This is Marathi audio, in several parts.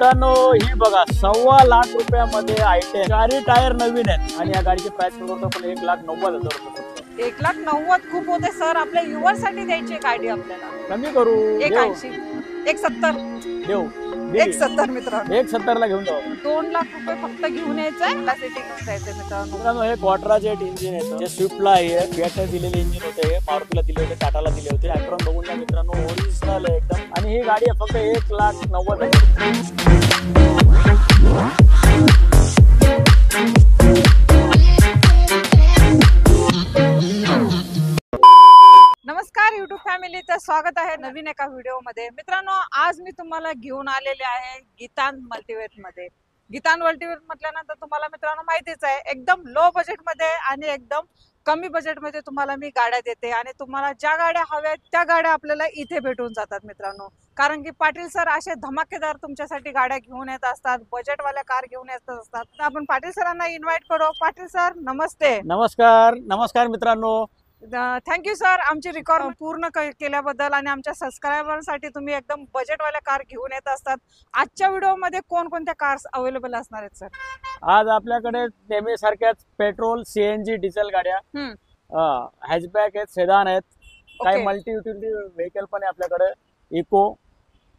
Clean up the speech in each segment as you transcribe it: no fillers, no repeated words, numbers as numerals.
मित्रांनो ही बघा 1.25 लाख रुपयामध्ये i10 चारही टायर नवीन आहेत आणि या गाडीची प्राइस करतो आपण 1,90,000 रुपये. 1,90,000 खूप होते सर, आपल्या युवरसाठी द्यायची गाडी आपल्याला. कमी करू 1,80 1,70 देऊ 1,70 मित्रांनो 1,70 ला घेऊन जाऊ. 2 लाख रुपये फक्त घेऊन यायचंय, क्लासिटी घेऊन जायचंय मित्रांनो. मित्रांनो हे क्वाड्राजेट इंजिन येतं, जे स्विफ्टला आहे, फियाटने दिलेले इंजिन होते, मारुतीला दिले होते, टाटाला दिले होते. ऍप्रॉन बघून घ्या मित्रांनो, ओरिजिनल आहे एकदम. आणि ही गाडी आहे फक्त 1,90,000. नमस्कार युट्यूब फॅमिलीचं स्वागत आहे नवीन एका व्हिडिओ मध्ये. मित्रांनो आज मी तुम्हाला घेऊन आलेले आहे गीतान मल्टीवेट मध्ये. गीतान मल्टीवेट म्हटल्यानंतर तुम्हाला मित्रांनो माहितीच आहे, एकदम लो बजेट मध्ये आणि एकदम कमी बजेट मध्ये तुम्हाला मी गाड्या देते आणि तुम्हाला ज्या गाड्या हव्या त्या गाड्या आपल्याला इथे भेटून जातात मित्रांनो. कारण की पाटील सर असे धमाकेदार तुमच्यासाठी गाड्या घेऊन येत असतात, बजेटवाल्या कार घेऊन येत असतात. तर आपण पाटील सरांना इन्व्हाइट करू. पाटील सर नमस्ते. नमस्कार मित्रांनो. थँक्यू सर, आमची रिक्वायरमेंट पूर्ण केल्याबद्दल आणि आमच्या सबस्क्रायबरसाठी तुम्ही एकदम बजेटवाल्या कार घेऊन येत असतात. आजच्या व्हिडिओमध्ये कोणकोणत्या कार्स अवेलेबल असणार आहेत सर? आज आपल्याकडे नेहमी सारख्याच पेट्रोल, सीएनजी, डिझेल गाड्या, हॅचबॅक आहेत, सेडान आहेत, काही मल्टी युटिलिटी व्हेकल पण आहे आपल्याकडे. इको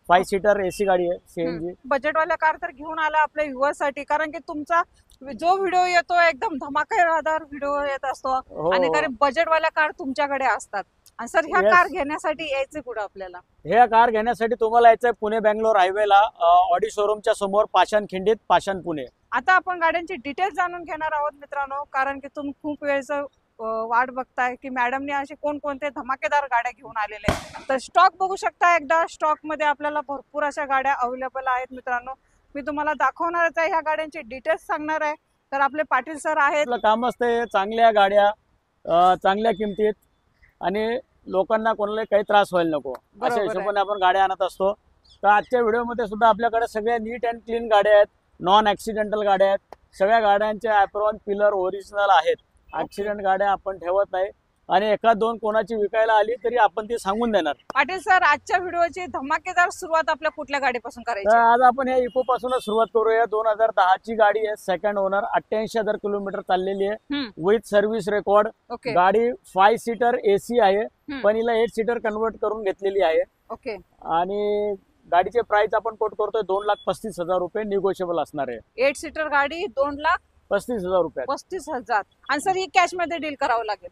5 सीटर एसी गाडी आहे सीएनजी. बजेटवाल्या कार तर घेऊन आला आपल्या व्ह्युअर्ससाठी, कारण की तुमचा जो व्हिडिओ येतो एकदम धमाकेदार व्हिडिओ येत असतो आणि कारण बजेटवाल्या कार तुमच्याकडे असतात. आणि सर ह्या कार घेण्यासाठी यायचं कुठं आपल्याला? ह्या कार घेण्यासाठी तुम्हाला यायचंय पुणे बेंगलोर हायवेला, ऑडी शोरूमच्या समोर, पाषाण खिंडीत, पाषाण पुणे. आता आपण गाड्यांची डिटेल्स जाणून घेणार आहोत मित्रांनो, कारण की तुम्ही खूप वेळचं वाट बघताय की मॅडमने असे कोणकोणते धमाकेदार गाड्या घेऊन आलेले आहेत. तर स्टॉक बघू शकता एकदा. स्टॉक मध्ये आपल्याला भरपूर अशा गाड्या अवेलेबल आहेत मित्रांनो. मी तुम्हाला दाखवणारच आहे, ह्या गाड्यांची डिटेल्स सांगणार आहे. तर आपले पाटील सर आहेत. काम असते चांगल्या गाड्या, चांगल्या किमतीत आणि लोकांना कोणाला काही त्रास व्हायला नको अशा हिशोबाने आपण गाड्या आणत असतो. तर आजच्या व्हिडिओमध्ये सुद्धा आपल्याकडे सगळ्या नीट अँड क्लीन गाड्या आहेत, नॉन ऍक्सिडेंटल गाड्या आहेत. सगळ्या गाड्यांचे ॲप्रॉन पिलर ओरिजिनल आहेत. ऍक्सिडेंट गाड्या आपण ठेवत नाही आणि एखाद दोन कोणाची विकायला आली तरी आपण ती सांगून देणार. पाटील सर आजच्या व्हिडिओची धमाकेदार सुरुवात आपल्या कुठल्या गाडीपासून करायची? आज आपण या इको पासूनच सुरुवात करूया. 2010 ची गाडी आहे, सेकंड ओनर, 88,000 किलोमीटर चाललेली आहे, विथ सर्व्हिस रेकॉर्ड. गाडी 5 सीटर एसी आहे, पण हिला 8 सीटर कन्वर्ट करून घेतलेली आहे. ओके. आणि गाडीचे प्राइस आपण कोट करतोय 2,35,000 रुपये, निगोशिएबल असणार आहे. 8 सीटर गाडी 2,35,000 रुपये. 35,000. आणि सर ही कॅश मध्ये डील करावं लागेल?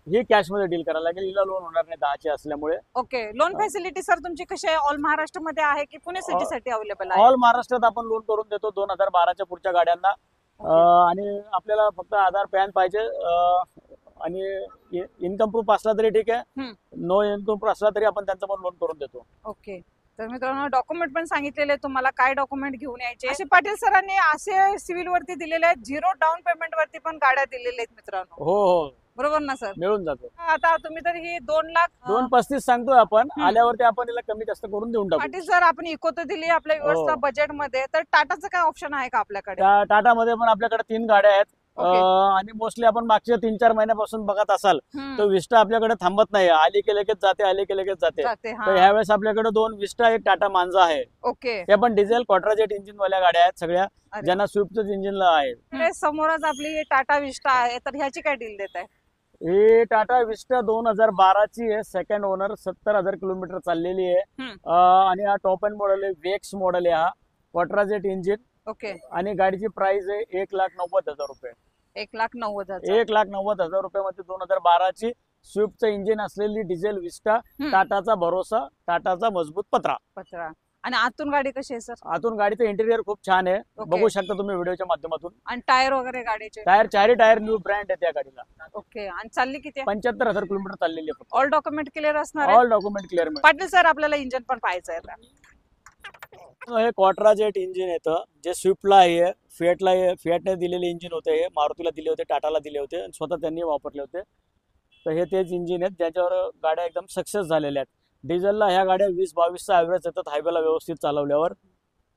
ही कॅश मध्ये डील करायला लागेल, हिला लोन होणार नाही 10 ची असल्यामुळे. ओके. लोन फॅसिलिटी सर तुमची कशी आहे? ऑल महाराष्ट्र मध्ये आहे की पुणे सिटी साठी अवेलेबल आहे? ऑल महाराष्ट्रात आपण लोन करून देतो 2012च्या पुढच्या गाड्यांना. आणि आपल्याला फक्त आधार पॅन पाहिजे आणि इन्कम प्रूफ असला तरी ठीक आहे, नो इन्कम प्रूफ असला तरी आपण त्यांचं पण लोन करून देतो. ओके. तर मित्रांनो डॉक्युमेंट पण सांगितलेले तुम्हाला काय डॉक्युमेंट घेऊन यायचे. असे पाटील सरांनी असे सिव्हिल वरती दिलेले आहेत, 0 डाऊन पेमेंट वरती पण गाड्या दिलेल्या आहेत मित्रांनो. हो बरोबर ना सर? मिळून जातो. आता तुम्ही तर ही 2,35,000 सांगतोय आपण, आल्यावरती आपण तिला कमी जास्त करून देऊन टाकू. पाटील सर आपण इको तर दिली आपल्या व्ह्युअर्सला बजेट मध्ये, तर टाटाचं काय ऑप्शन आहे का आपल्याकडे? टाटा मध्ये पण आपल्याकडे 3 गाड्या आहेत. आणि मोस्टली आपण मागच्या 3-4 महिन्यापासून बघत असाल तर विस्टा आपल्याकडे थांबत नाही, आली की लगेच जाते, आली की लगेच जाते. तर ह्यावेळेस आपल्याकडे 2 विस्टा, एक टाटा मांजा आहे. ओके. हे पण डिझेल क्वाड्राजेट इंजिन वाल्या गाड्या आहेत सगळ्या, ज्यांना स्विफ्टच इंजिन आहे. समोरच आपली टाटा विस्टा आहे, तर ह्याची काय डील देत आहे? ही टाटा विस्टा 2012 ची आहे, सेकंड ओनर, 70,000 किलोमीटर चाललेली आहे. आणि हा टॉप एंड मॉडेल आहे, वेक्स मॉडेल आहे, हा क्वाड्राजेट इंजिन. ओके. आणि गाडीची प्राइस आहे 1,90,000 रुपये. 1,90,000. 1,90,000 रुपये मध्ये 2012 ची स्विफ्टचं इंजिन असलेली डिझेल विस्टा. टाटाचा भरोसा, टाटाचा मजबूत पत्रा. आणि आतून गाडी कशी आहे सर? आतून गाडीचं इंटेरियर खूप छान आहे, बघू शकता तुम्ही व्हिडिओच्या माध्यमातून. आणि टायर वगैरे गाडीचे? चारही टायर न्यू ब्रँड आहे त्या गाडीला. ओके. आणि चालली किती? 75,000 किलोमीटर चाललेली आहे. ऑल डॉक्युमेंट क्लिअर असणार? All document clear. Patil sir आपल्याला इंजिन पण पाहायचं आहे. हे क्वाड्राजेट इंजिन येतं, जे स्विफ्टला आहे, फियाटने दिलेले इंजिन होते, हे मारुतीला दिले होते, टाटाला दिले होते, स्वतः त्यांनी वापरले होते. तर हे तेच इंजिन आहेत ज्याच्यावर गाड्या एकदम सक्सेस झालेल्या आहेत. डिझेलला ह्या गाड्या 20-22चा ॲव्हरेज येतात हायवेला व्यवस्थित चालवल्यावर.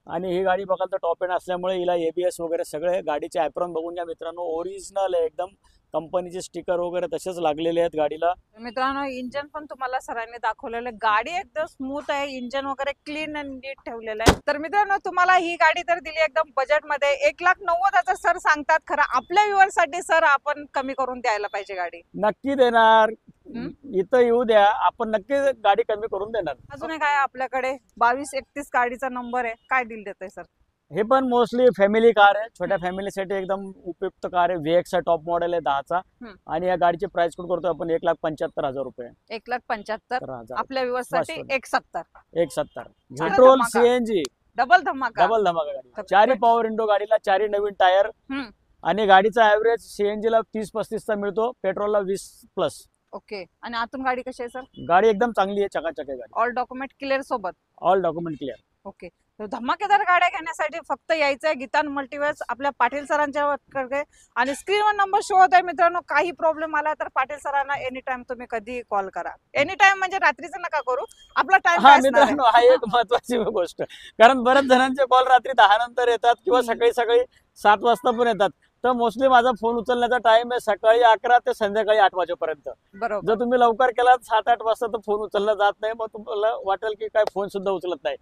आणि ही गाडी बघाल तर टॉप एंड असल्यामुळे हिला ABS वगैरे सगळे. गाडीचे ॲप्रॉन बघून घ्या मित्रांनो, ओरिजिनल आहे एकदम, कंपनीचे स्टिकर वगैरे तसेच लागलेले आहेत गाडीला. मित्रांनो इंजन पण तुम्हाला सरांनी दाखवलेलं आहे. गाडी एकदम स्मूथ आहे, इंजन वगैरे क्लीन अँड नीट ठेवलेलं आहे. तर मित्रांनो तुम्हाला ही गाडी तर दिली एकदम बजेट मध्ये 1,90,000 सर सांगतात. खरं आपल्या व्ह्युअर साठी सर आपण कमी करून द्यायला पाहिजे गाडी. नक्की देणार, इथं येऊ द्या, आपण नक्की गाडी कमी करून देणार. अजून एक आहे आपल्याकडे 2231 गाडीचा नंबर आहे, काय डील देताय सर? हे पण मोस्टली फॅमिली कार आहे, छोट्या फॅमिलीसाठी एकदम उपयुक्त कार आहे. VX टॉप मॉडेल आहे 10चा आणि या गाडीची प्राइस कोड करतो आपण 1,75,000 रुपये. 1,75,000 आपल्या व्ह्युअर साठी 1,70,000. 1,70,000 पेट्रोल धमाका. CNG डबल धमाका. डबल धमाका गाडी. 4 पॉवर विंडो गाडीला, 4 नवीन टायर आणि गाडीचा ऍव्हरेज CNG ला 30-35 चा मिळतो, पेट्रोलला 20+. ओके. आणि आतून गाडी कशी आहे सर? गाडी एकदम चांगली आहे, चकाचक आहे गाडी. ऑल डॉक्युमेंट क्लिअर सोबत? All document clear. ओके. तर धमाकेदार गाड्या घेण्यासाठी फक्त यायचं आहे गीतान मल्टीवर्स आपल्या पाटील सरांच्या कडे. आणि स्क्रीनवर नंबर शो होत आहे मित्रांनो. काही प्रॉब्लेम आला तर पाटील सरांना एनी टाइम तुम्ही कधी कॉल करा. एनी टाइम म्हणजे रात्रीचं नका करू, आपला टाइम. हा मित्रांनो, हा एक महत्वाची गोष्ट, कारण बऱ्याच जणांचे कॉल रात्री 10 नंतर येतात किंवा सकाळी 7 वाजता पण येतात. तर मोस्टली माझा फोन उचलण्याचा टाइम आहे सकाळी 11 ते संध्याकाळी 8 वाजेपर्यंत. बरोबर. जर तुम्ही लवकर केला 7-8 वाजता तर फोन उचलला जात नाही, मग तुम्हाला वाटेल की काय फोन सुद्धा उचलत नाही.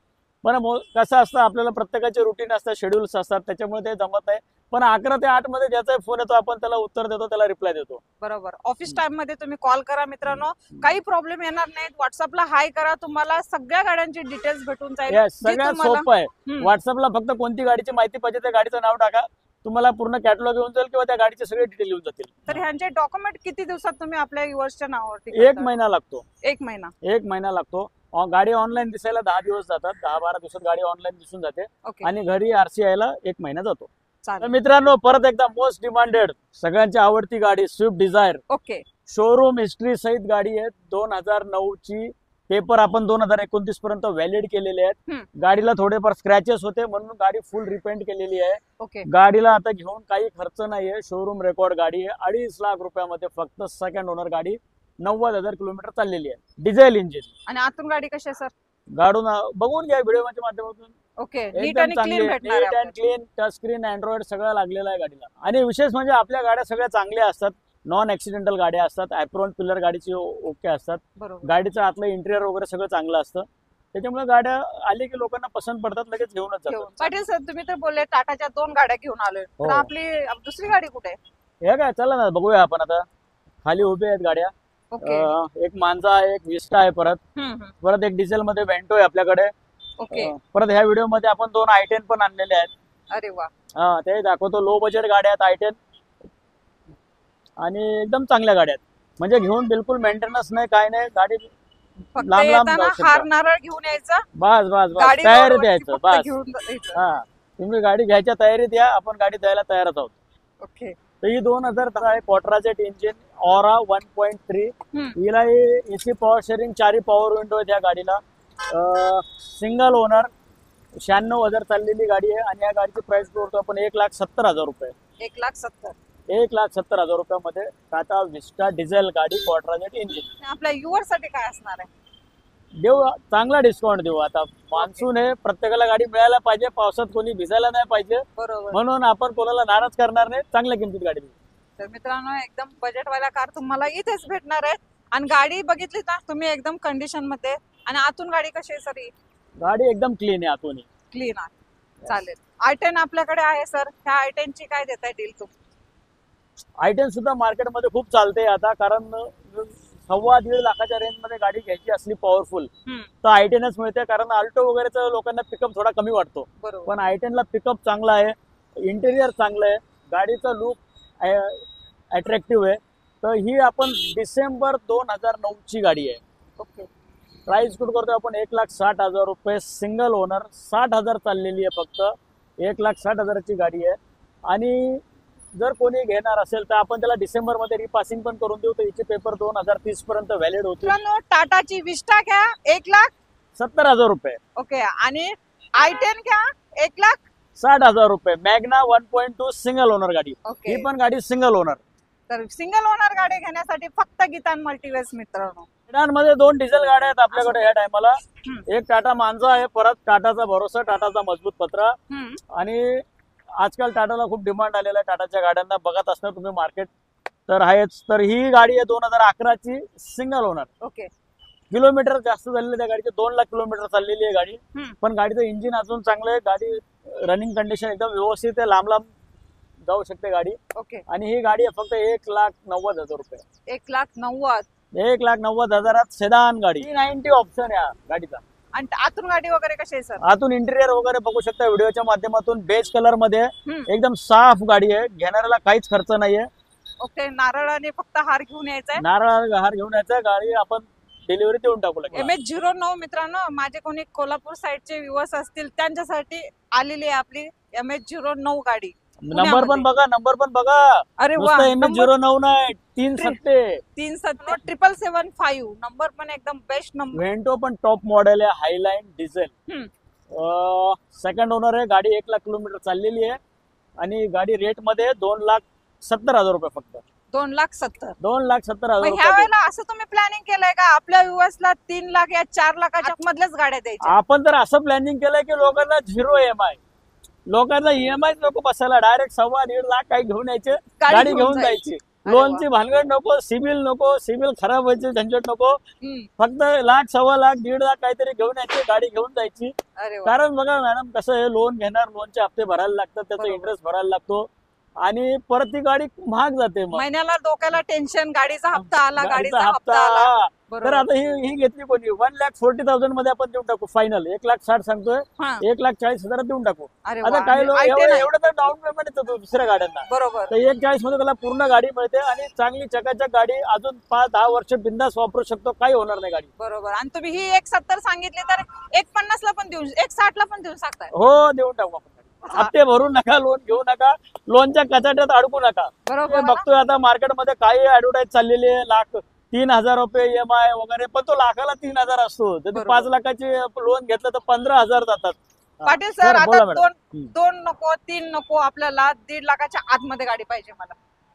पण कसं असतं, आपल्याला प्रत्येकाचे रुटीन असतात, शेड्यूल्स असतात, त्याच्यामुळे ते जमत नाही. पण 11 ते 8 मध्ये ज्याचा फोन येतो आपण त्याला उत्तर देतो, त्याला रिप्लाय देतो. बरोबर. ऑफिस टाइम मध्ये तुम्ही कॉल करा मित्रांनो, काही प्रॉब्लेम येणार नाहीत. व्हॉट्सअपला हाय करा, तुम्हाला सगळ्या गाड्यांची डिटेल्स भेटून जाईल. Yes, सगळ्यात सोपं आहे. व्हॉट्सअपला फक्त कोणती गाडीची माहिती पाहिजे त्या गाडीचं नाव टाका, तुम्हाला पूर्ण कॅटलॉग येऊन जाईल किंवा त्या गाडीचे सगळे डिटेल येऊन जातील. तर ह्यांचे डॉक्युमेंट किती दिवसात तुम्ही आपल्या युवर्सच्या नावावरती? 1 महिना लागतो. 1 महिना. 1 महिना लागतो. गाडी ऑनलाईन दिसायला 10 दिवस जातात, 10-12 दिवसात गाडी ऑनलाईन दिसून जाते. ओके. आणि घरी RC यायला 1 महिना जातो. तर चालेल. मित्रांनो, परत एकदा मोस्ट डिमांडेड सगळ्यांची आवडती गाडी Swift Dzire okay. Showroom history सहित गाडी आहे. 2009 ची. पेपर आपण 2029 पर्यंत व्हॅलिड केलेले आहेत. गाडीला थोडेफार स्क्रॅचेस होते म्हणून गाडी फुल रिपेंट केलेली आहे. ओके. गाडीला आता घेऊन काही खर्च नाहीये, शोरूम रेकॉर्ड गाडी आहे. 2.5 लाख रुपयामध्ये फक्त सेकंड ओनर गाडी, 90,000 किलोमीटर चाललेली आहे, डिझेल इंजिन. आणि आतून गाडी कशी आहे सर? गाडून बघून घ्या व्हिडिओच्या माध्यमातून. ओके. नीट आणि क्लीन भेटणार नीट आहे. And clean, touch screen, Android सगळं लागलेलं आहे गाडीला. आणि विशेष म्हणजे आपल्या गाड्या सगळ्या चांगल्या असतात, नॉन ऍक्सिडेंटल गाड्या असतात, ॲप्रॉन पिलर गाडीची ओके असतात. बरोबर. गाडीचं आतलं इंटिरियर वगैरे सगळं चांगलं असतं, त्याच्यामुळे गाड्या आली की लोकांना पसंत पडतात, लगेच घेऊनच जातात. पाटील सर तुम्ही तर बोलले टाटाच्या 2 गाड्या घेऊन आलोय, हो. तर आपली दुसरी गाडी कुठे आहे? हे काय, चला ना बघूया आपण. आता खाली उभे आहेत गाड्या. ओके. एक मांजा आहे, एक विस्टा आहे, परत एक डिझेल मध्ये वेंटो आहे आपल्याकडे. ओके. परत ह्या व्हिडिओ मध्ये आपण 2 i10 पण आणलेले आहेत. अरे वा. ते दाखवतो. लो बजेट गाड्या आहेत i10 आणि एकदम चांगल्या गाड्या आहेत, म्हणजे घेऊन बिलकुल मेंटेनन्स नाही, काय नाही. गाडी फक्त लांब येताना जाऊ शकता. हार नारळ घेऊन यायचा, बस बस बस गाडी तयारीत रोडवरती यायचं फक्त बस. घेऊन जायचं. हा, तुम्ही गाडी घ्यायच्या तयारीत या, आपण गाडी द्यायला तयारच आहोत. ओके. तर ही 2010 आहे क्वाड्राजेट इंजिन ऑरा 1.3. हिला AC power steering, 4 power window आहेत या गाडीला. सिंगल ओनर, 96,000 चाललेली गाडी आहे. आणि या गाडीची प्राइस करतो आपण 1,70,000 रुपये. 1,70,000. 1,70,000 रुपयामध्ये टाटा विस्टा डिझेल गाडी क्वाड्राजेट इंजिन. आपल्या युवर साठी काय असणार आहे? देऊ, चांगला डिस्काउंट देऊ. आता मान्सून आहे, प्रत्येकाला गाडी मिळायला पाहिजे, पावसात कोणी भिजायला नाही पाहिजे, बरोबर. म्हणून आपण कोणाला नाराज करणार नाही, चांगल्या किमतीत गाडी देऊ. तर मित्रांनो एकदम बजेटवाल्या कार तुम्हाला इथेच भेटणार आहेत. आणि गाडी बघितली ना तुम्ही एकदम कंडिशन मध्ये. आणि आतून गाडी कशी आहे सर? गाडी एकदम क्लीन आहे, आतून क्लीन आहे. चालेल. i10 आपल्याकडे आहे सर, ह्या i10 ची काय देताय डील तुम्ही? i10 सुद्धा मार्केटमध्ये खूप चालते आता, कारण 1.25 लाखाच्या रेंज मध्ये गाडी घ्यायची असली पॉवरफुल तर i10च मिळते. कारण अल्टो वगैरेचा लोकांना पिकअप थोडा कमी वाटतो, पण i10 ला पिकअप चांगला आहे, इंटेरियर चांगलं आहे, गाडीचा लुक अट्रॅक्टिव्ह आहे. तर ही आपण डिसेंबर 2009 ची गाडी आहे. ओके. प्राइस कुठं करतो आपण 1,60,000 रुपये. सिंगल ओनर, 60,000 चाललेली आहे फक्त. 1,60,000 ची गाडी आहे. आणि जर कोणी घेणार असेल तर आपण त्याला डिसेंबर मध्ये रिपासिंग पण करून देऊ, तर हिचे पेपर 2030 पर्यंत व्हॅलिड होतील. टाटाची विस्टा घ्या 1,70,000 रुपये. ओके. आणि i10 घ्या 1,60,000 रुपये. मॅग्ना 1.2 सिंगल ओनर गाडी. ओके. ही पण गाडी सिंगल ओनर. तर सिंगल ओनर गाडी घेण्यासाठी फक्त गीतान मल्टीवर्स मित्रांनो. मध्ये 2 डिझेल गाड्या आहेत आपल्याकडे ह्या टायमाला. एक टाटा मांजा आहे, परत टाटाचा भरोसा, टाटाचा मजबूत पत्रा. आणि आजकाल टाटाला खूप डिमांड आलेला आहे टाटाच्या गाड्यांना, बघत असणार तुम्ही मार्केट. तर आहेच. तर ही गाडी आहे 2011ची सिंगल ओनर. ओके. किलोमीटर जास्त झालेले त्या गाडीचे 2 लाख किलोमीटर चाललेली आहे गाडी. पण गाडीचं इंजिन अजून चांगलं आहे. गाडी रनिंग कंडिशन एकदम व्यवस्थित आहे. लांब लांब जाऊ शकते गाडी. ओके. आणि ही गाडी आहे फक्त 1,90,000 रुपये. 1,90,000. 1,90,000 सेदान गाडी. 390 ऑप्शन आहे गाडीचा. आणि आतून गाडी वगैरे कशी आहे सर? आतून इंटिरियर वगैरे बघू शकता व्हिडिओच्या माध्यमातून. बेज कलर मध्ये एकदम साफ गाडी आहे. घेणाऱ्याला काहीच खर्च नाहीये. ओके. नारळाने फक्त हार घेऊन यायचा आहे. नारळ हार घेऊन यायचा. गाडी आपण डिलिव्हरी देऊन टाकू लागेल. MH09 मित्रांनो, माझे कोणी कोल्हापूर साईडचे व्ह्यूअर्स असतील त्यांच्यासाठी आलेली आहे आपली MH09 गाडी. नंबर पण बघा, नंबर पण बघा. अरे वा. MH09 नाही, 370 37775 नंबर पण एकदम बेस्ट नंबर. व्हेंटो पण टॉप मॉडेल आहे. हायलाईन डिझेल. सेकंड ओनर आहे. गाडी 1 लाख किलोमीटर चाललेली आहे. आणि गाडी रेट मध्ये 2,70,000 रुपये फक्त. 2,70,000. 2,70,000 ह्या वेळेला असं तुम्ही प्लॅनिंग केलंय का आपल्या व्ह्यूअर्सला 3 लाख या 4 लाखाच्या मधल्याच गाड्या द्यायच्या? आपण तर असं प्लॅनिंग केलंय की लोकांना 0 EMI. लोकांना EMI नको बसायला. डायरेक्ट 1,15 लाख काही घेऊन यायचे, गाडी घेऊन जायची. लोनची भानगड नको, सिबिल नको, सिबिल खराब व्हायची झंझट नको. फक्त 1 लाख, 1.25 लाख, 1.5 लाख काहीतरी घेऊन यायची, गाडी घेऊन जायची. कारण बघा मॅडम कसं आहे, लोन घेणार, लोनचे हप्ते भरायला लागतात, त्याचा इंटरेस्ट भरायला लागतो आणि परत ती गाडी महाग जाते. मग महिन्याला डोक्याला टेन्शन, गाडीचा हप्ता आला, गाडीचा हप्ता आला. तर आता ही घेतली कोणी 1,40,000 मध्ये आपण देऊन टाकू फायनल. 1,60,000 सांगतोय, 1,40,000 देऊन टाकू. आता काही लोक एवढं तर डाऊन पेमेंट येतो दुसऱ्या गाड्यांना. बरोबर. तर 1,40,000 मध्ये त्याला पूर्ण गाडी मिळते आणि चांगली चकाचक गाडी. अजून 5-10 वर्ष बिंदास वापरू शकतो, काही होणार नाही गाडी. बरोबर. आणि तुम्ही ही 1,70 सांगितली तर 1,50 ला पण देऊ, 1,60 ला पण देऊ शकताय. हो, देऊन टाकू आपण. हप्ते भरू नका, लोन घेऊ नका, लोनच्या कचाट्यात अडकू नका. बरोबर. बघतोय आता मार्केटमध्ये काही ऍडव्हर्टाईज चाललेली आहे, 3,000 रुपये EMI वगैरे. पण तो लाखाला 3,000 असतो. तर 5 लाखाची लोन घेतलं तर 15,000 जातात. पाटील सर, आता 2 नको, 3 नको, आपल्याला 1.5 लाखाच्या आतमध्ये गाडी पाहिजे मला.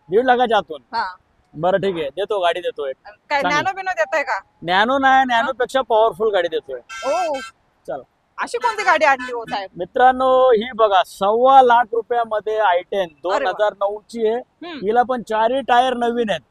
1.5 लाखाच्या आतून? हा. बरं ठीक आहे, देतो, गाडी देतोय. काय नॅनो बिनो देताय का? नॅनो नाही, नॅनो पेक्षा पॉवरफुल गाडी देतोय. ओ चला. अशी कोणती गाडी आणली होत आहे मित्रांनो? ही बघा 1.25 लाख रुपयामध्ये i10 2009 ची आहे. हिला पण 4ही टायर नवीन आहेत.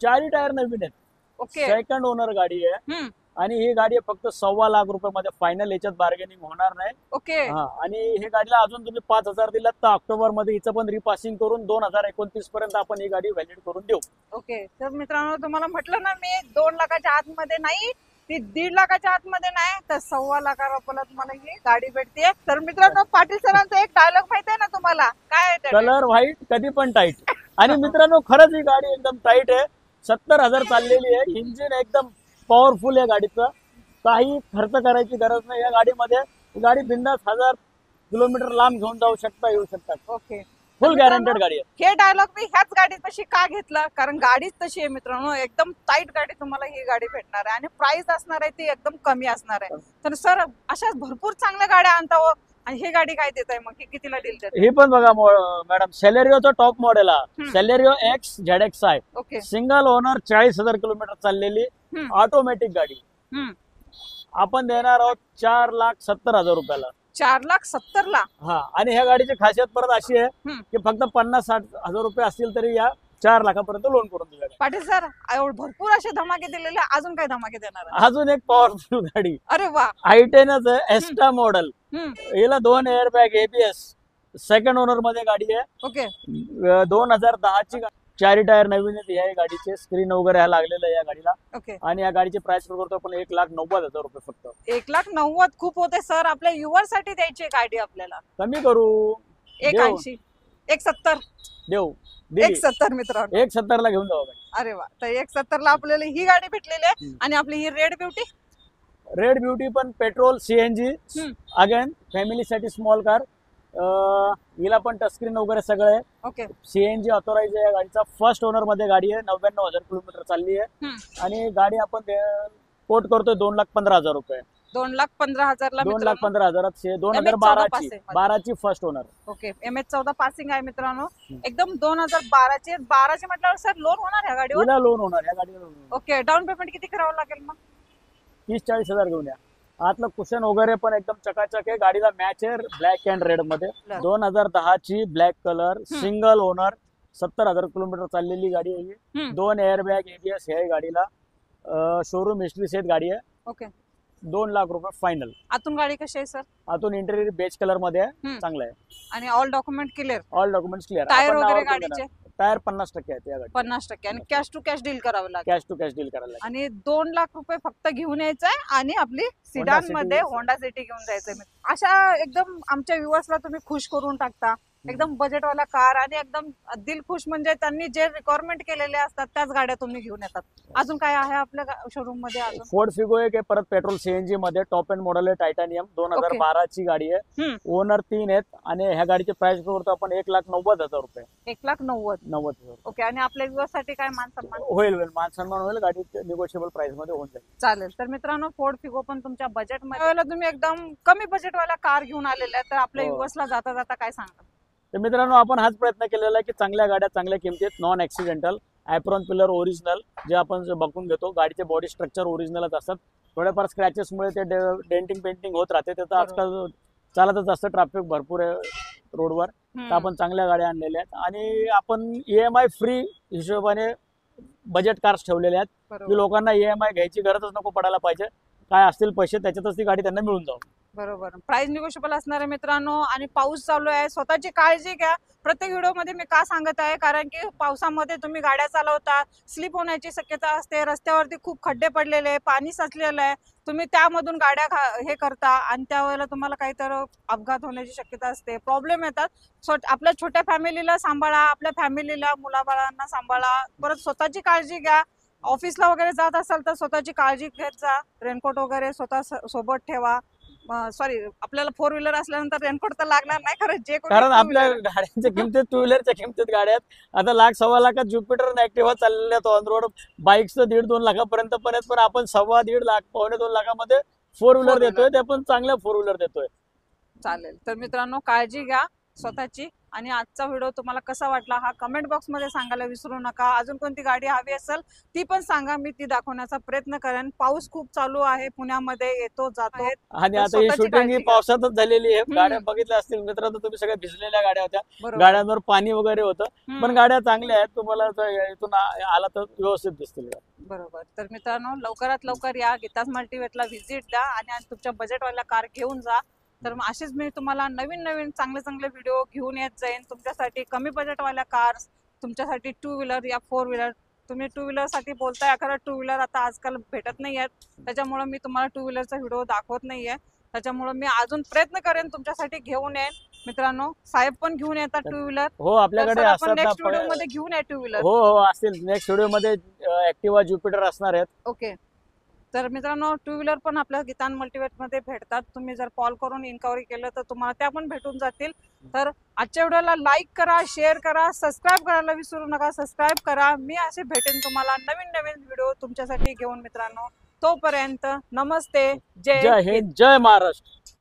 4ही टायर नवीन आहेत. ओके. सेकंड ओनर गाडी आहे. आणि ही गाडी फक्त 1.25 लाख रुपयामध्ये फायनल. याच्यात बार्गेनिंग होणार नाही. ओके. हा. आणि ही गाडीला अजून तुम्ही 5,000 दिलात तर ऑक्टोबर मध्ये हिचं पण रिपासिंग करून 2029 पर्यंत आपण ही गाडी व्हॅलिड करून देऊ. ओके. तर मित्रांनो, तुम्हाला म्हटलं ना मी 2 लाखाच्या आतमध्ये नाही, ती 1.5 लाखाच्या आतमध्ये नाही, तर 1.25 लाखा रुपयाला तुम्हाला ही गाडी भेटते. तर मित्रांनो, पाटील सरांचा एक डायलॉग माहिती आहे ना तुम्हाला? काय? कलर व्हाईट, कधी पण टाईट. आणि मित्रांनो, खरंच ही गाडी एकदम टाईट आहे. 70,000 चाललेली आहे. इंजिन एकदम पॉवरफुल आहे गाडीचं. काही खर्च करायची गरज नाही या गाडीमध्ये. गाडी बिंदास 1000 किलोमीटर लांब घेऊन जाऊ शकता, येऊ शकतात. ओके. फुल गॅरंटेड गाडी आहे. हे डायलॉग मी ह्याच गाडीपाशी का घेतला? कारण गाडीच तशी आहे मित्रांनो, एकदम टाईट गाडी तुम्हाला ही गाडी भेटणार आहे आणि प्राइस असणार आहे ती एकदम कमी असणार आहे. तर सर, अशाच भरपूर चांगल्या गाड्या आणता हो. आणि ही गाडी काय देत आहे मग? ही कितीला डील देते? ही पण बघा मॅडम, सेलेरिओचं टॉप मॉडेल आहे. Celerio X ZXi. Okay. Single owner, 40,000 kilometre चाललेली ऑटोमॅटिक गाडी. आपण देणार आहोत 4,70,000 रुपयाला. 4,70,000 ला? हा. आणि ह्या गाडीची खासियत परत अशी आहे की फक्त 50-60,000 रुपये असतील तरी या 4 लाखापर्यंत लोन करून दिलं. पाटील सर, भरपूर असे धमाके दिलेले, अजून काय धमाके देणार? अजून एक पॉवरफुल गाडी. अरे वा. i10च आहे, एस्टा मॉडेल. हिला 2 एअरबॅग, ABS. सेकंड ओनर मध्ये गाडी आहे. ओके. 2010 ची. 4ही टायर नवीन आहेत या गाडीचे. स्क्रीन वगैरे ह्या लागलेलं आहे या गाडीला. ओके. आणि या गाडीची प्राइस करतो आपण 1,90,000 रुपये फक्त. 1,90,000 खूप होते सर. आपल्या युवर साठी द्यायची गाडी आपल्याला. कमी करू. 1,80, 1,70 देऊ. 1,70 मित्रांनो. 1,70 ला घेऊन जाऊ. अरे वा. तर 1,70 ला आपल्याला ही गाडी भेटलेली आहे. आणि आपली ही रेड ब्युटी. रेड ब्युटी पण पेट्रोल, CNG. अगेन फॅमिलीसाठी स्मॉल कार. हिला पण टचस्क्रीन वगैरे सगळं आहे. ओके. CNG ऑथोराइज आहे गाडीचा. फर्स्ट ओनर मध्ये गाडी आहे. 99,000 किलोमीटर चालली आहे. आणि गाडी आपण कोट करतोय 2,15,000 रुपये. 2,15,000 ला. 2,15,000 2012ची first owner. Okay. MH14 passing आहे मित्रांनो. एकदम 2012चे म्हटल्यावर सर लोन होणार ह्या गाडीवर? लोन होणार या गाडीवर. ओके. डाऊन पेमेंट किती करावं लागेल मग? 30-40,000 घेऊन या. आतलं कुशन वगैरे पण एकदम चकाचक आहे. गाडीला मॅच आहे ब्लॅक अँड रेड मध्ये. 2010 ची black colour, single owner. 70,000 kilometre चाललेली गाडी आहे ही. हम्म. 2 एअरबॅग ABS आहे गाडीला. शोरूम हिस्ट्री सेट गाडी आहे. ओके. 2 लाख रुपये फायनल. आतून गाडी कशी आहे सर? आतून इंटेरियर बेज कलर मध्ये आहे. हम्म. चांगला आहे. आणि all document clear? All documents clear. Tyre वगैरे गाडीचे? टायर 50% आहेत या गाडी. 50%. आणि कॅश टू कॅश डील करावं लागेल. कॅश टू कॅश डील करायला लागेल. आणि 2 लाख रुपये फक्त घेऊन यायचंय आणि आपली सिडान City मध्ये घ्यायचं. होंडा सिटी घेऊन जायचंय. अशा एकदम आमच्या व्ह्युअर्सला तुम्ही खुश करून टाकता. एकदम बजेटवाला कार आणि एकदम दिल खुश, म्हणजे त्यांनी जे रिक्वायरमेंट केलेले असतात त्याच गाड्या तुम्ही घेऊन येतात. अजून काय आहे आपल्या शोरूम मध्ये अजून? फोर्ड फिगो आहे परत पेट्रोल CNG मध्ये टॉप एंड मॉडेल आहे. टायटानियम 2012 ची गाडी आहे. हम्म. ओनर 3 आहेत आणि ह्या गाडीचे प्राइस करतो आपण 1,90,000 रुपये. 1,90,000. 90,000 ओके. आणि आपल्या व्ह्युअर्स साठी काय मान सन्मान? होईल मान सन्मान होईल. गाडी निगोशिएबल प्राइस मध्ये होऊन जाईल. चालेल. तर मित्रांनो, फोर्ड फिगो पण तुमच्या बजेट मध्ये तुम्ही एकदम कमी बजेटवाला कार घेऊन आलेल्या आहेत, तर आपल्या हो. व्ह्युअर्सला जाता जाता काय सांगता? तर मित्रांनो, आपण हाच प्रयत्न केलेला आहे की चांगल्या गाड्या चांगल्या किमतीत, non accidental, apron pillar original जे आपण बघून घेतो. गाडीचे बॉडी स्ट्रक्चर ओरिजिनलच असतात. थोड्याफार स्क्रॅचेसमुळे ते डेंटिंग पेंटिंग होत राहते. त्याचं आजकाल चालतच असतं. ट्रॅफिक भरपूर आहे रोडवर. तर आपण चांगल्या गाड्या आणलेल्या आहेत आणि आपण EMI फ्री हिशोबाने बजेट कार्स ठेवलेले आहेत की बरोबर. लोकांना EMI घ्यायची गरजच नको पडायला पाहिजे. काय असतील पैसे त्याच्यातच ती गाडी त्यांना मिळून जाऊ. बरोबर. प्राइस निगोशिएबल असणार आहे मित्रांनो. आणि पाऊस चालू आहे, स्वतःची काळजी घ्या. प्रत्येक व्हिडिओ मध्ये मी का सांगत आहे, कारण की पावसामध्ये तुम्ही गाड्या चालवता, स्लिप होण्याची शक्यता असते. रस्त्यावरती खूप खड्डे पडलेले आहे, पाणी साचलेलं आहे. तुम्ही त्यामधून गाड्या हे करता आणि त्यावेळेला तुम्हाला काहीतरी अपघात होण्याची शक्यता असते, प्रॉब्लेम येतात. आपल्या छोट्या फॅमिलीला सांभाळा, आपल्या फॅमिलीला, मुलाबाळांना सांभाळा. परत स्वतःची काळजी घ्या. ऑफिसला वगैरे जात असाल तर स्वतःची काळजी घेत जा. रेनकोट वगैरे स्वतः सोबत ठेवा. सॉरी, आपल्याला 4 व्हीलर असल्यानंतर रेनकोट तर लागणार नाही, कारण आपल्या गाड्यांच्या किमतीत, 2 व्हीलरच्या किमतीत गाड्या आहेत. आता 1,00,000-1.25 लाखात ज्युपिटर आणि ऍक्टिव्हा चाललेल्या आहेत ऑन रोड. बाईक्स 1.5-2 लाखापर्यंत पण आहेत. पण आपण 1.25 लाख, 1.25-2 लाखामध्ये 4 व्हीलर देतोय. ते पण चांगल्या 4 व्हीलर देतोय. चालेल. तर मित्रांनो, काळजी घ्या स्वतःची. आणि आजचा व्हिडिओ तुम्हाला कसा वाटला हा कमेंट बॉक्स मध्ये सांगायला विसरू नका. अजून कोणती गाडी हवी असेल ती पण सांगा, मी ती दाखवण्याचा प्रयत्न करेन. पाऊस खूप चालू आहे पुण्यामध्ये, येतो जातो. आणि तर आता ही स्वतःची शूटिंग काळजी ही घ्या. पावसातच झालेली आहे. हम्म. गाड्या बघितल्या असतील मित्रांनो तुम्ही, सगळ्या भिजलेल्या गाड्या होत्या. बरोबर. गाड्यांवर पाणी वगैरे होतं. हम्म. पण गाड्या चांगल्या आहेत. तुम्हाला जर इथून आला तर व्यवस्थित दिसतील. बरोबर. तर मित्रांनो, लवकरात लवकर या, गीताज मल्टीवेटला व्हिजिट द्या आणि तुमच्या बजेटवाल्या कार घेऊन जा. तर मग असेच मी तुम्हाला नवीन नवीन चांगले चांगले व्हिडिओ घेऊन येत जाईन तुमच्यासाठी. कमी बजेटवाल्या कार्स, तुमच्यासाठी 2 व्हीलर या 4 व्हीलर. तुम्ही 2 व्हीलर साठी बोलताय, खरं 2 व्हीलर आता आजकाल भेटत नाही आहेत, त्याच्यामुळे मी तुम्हाला 2 व्हीलरचा व्हिडिओ दाखवत नाहीये. त्याच्यामुळे मी अजून प्रयत्न करेन तुमच्यासाठी घेऊन येईन. मित्रांनो, साहेब पण घेऊन येतात 2 व्हीलर. हो, आपल्याकडे आपण असतात नेक्स्ट ना. व्हिडिओ मध्ये घेऊन या 2 व्हीलर. हो हो, असतील. नेक्स्ट व्हिडिओ मध्ये ऍक्टिव्हा, ज्युपिटर असणार आहेत. ओके. तर मित्रांनो, 2 व्हीलर पण आपल्या गीतान मल्टीवेट मध्ये भेटतात. तुम्ही जर कॉल करून इन्क्वायरी केलं तर तुम्हाला त्या पण भेटून जातील. तर आजच्या व्हिडिओला लाईक करा, शेअर करा, सबस्क्राईब करायला विसरू नका. सबस्क्राईब करा. मी असे भेटेन तुम्हाला नवीन नवीन व्हिडिओ तुमच्यासाठी घेऊन मित्रांनो. तोपर्यंत नमस्ते, जय हिंद, जय महाराष्ट्र.